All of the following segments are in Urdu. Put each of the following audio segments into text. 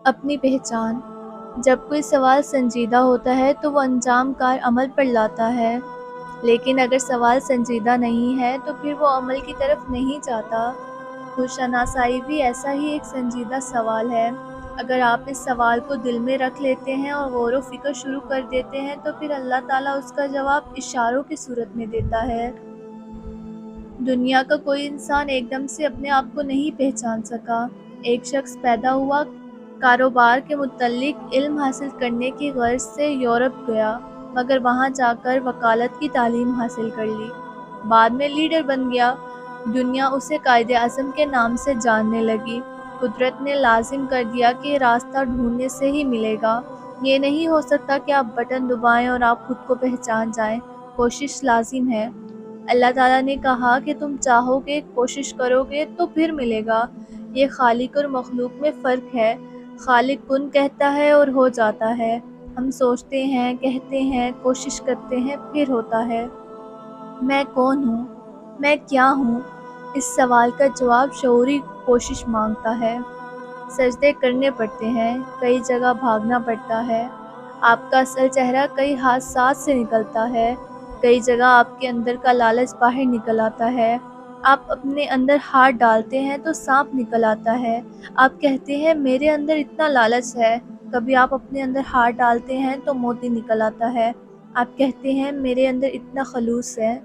اپنی پہچان۔ جب کوئی سوال سنجیدہ ہوتا ہے تو وہ انجام کار عمل پر لاتا ہے، لیکن اگر سوال سنجیدہ نہیں ہے تو پھر وہ عمل کی طرف نہیں جاتا۔ خود شناسائی بھی ایسا ہی ایک سنجیدہ سوال ہے۔ اگر آپ اس سوال کو دل میں رکھ لیتے ہیں اور غور و فکر شروع کر دیتے ہیں تو پھر اللہ تعالیٰ اس کا جواب اشاروں کی صورت میں دیتا ہے۔ دنیا کا کوئی انسان ایک دم سے اپنے آپ کو نہیں پہچان سکا۔ ایک شخص پیدا ہوا، کاروبار کے متعلق علم حاصل کرنے کی غرض سے یورپ گیا، مگر وہاں جا کر وکالت کی تعلیم حاصل کر لی۔ بعد میں لیڈر بن گیا۔ دنیا اسے قائد اعظم کے نام سے جاننے لگی۔ قدرت نے لازم کر دیا کہ یہ راستہ ڈھونڈنے سے ہی ملے گا۔ یہ نہیں ہو سکتا کہ آپ بٹن دبائیں اور آپ خود کو پہچان جائیں۔ کوشش لازم ہے۔ اللہ تعالیٰ نے کہا کہ تم چاہو گے، کوشش کرو گے تو پھر ملے گا۔ یہ خالق اور مخلوق میں فرق ہے۔ خالق کن کہتا ہے اور ہو جاتا ہے۔ ہم سوچتے ہیں، کہتے ہیں، کوشش کرتے ہیں، پھر ہوتا ہے۔ میں کون ہوں؟ میں کیا ہوں؟ اس سوال کا جواب شعوری کوشش مانگتا ہے۔ سجدے کرنے پڑتے ہیں، کئی جگہ بھاگنا پڑتا ہے۔ آپ کا اصل چہرہ کئی حادثات سے نکلتا ہے، کئی جگہ آپ کے اندر کا لالچ باہر نکل آتا ہے۔ آپ اپنے اندر ہاتھ ڈالتے ہیں تو سانپ نکل آتا ہے۔ آپ کہتے ہیں میرے اندر اتنا لالچ ہے، کبھی آپ اپنے اندر ہاتھ ڈالتے ہیں تو موتی نکل آتا ہے۔ آپ کہتے ہیں میرے اندر اتنا خلوص ہے۔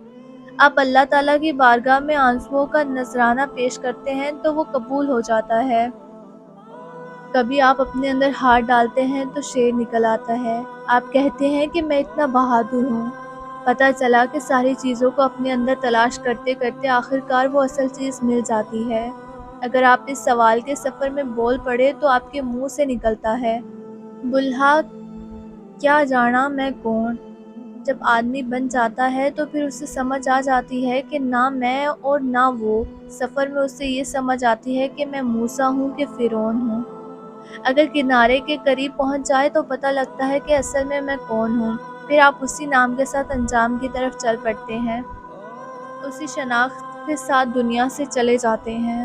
آپ اللہ تعالیٰ کی بارگاہ میں آنسوؤں کا نذرانہ پیش کرتے ہیں تو وہ قبول ہو جاتا ہے۔ کبھی آپ اپنے اندر ہاتھ ڈالتے ہیں تو شیر نکل آتا ہے۔ آپ کہتے ہیں کہ میں اتنا بہادر ہوں۔ پتہ چلا کہ ساری چیزوں کو اپنے اندر تلاش کرتے کرتے آخرکار وہ اصل چیز مل جاتی ہے۔ اگر آپ اس سوال کے سفر میں بول پڑے تو آپ کے منہ سے نکلتا ہے، بلہا کیا جانا میں کون؟ جب آدمی بن جاتا ہے تو پھر اسے سمجھ آ جاتی ہے کہ نہ میں اور نہ وہ۔ سفر میں اسے یہ سمجھ آتی ہے کہ میں موسیٰ ہوں کہ فرعون ہوں۔ اگر کنارے کے قریب پہنچ جائے تو پتہ لگتا ہے کہ اصل میں کون ہوں۔ پھر آپ اسی نام کے ساتھ انجام کی طرف چل پڑتے ہیں، اسی شناخت کے ساتھ دنیا سے چلے جاتے ہیں۔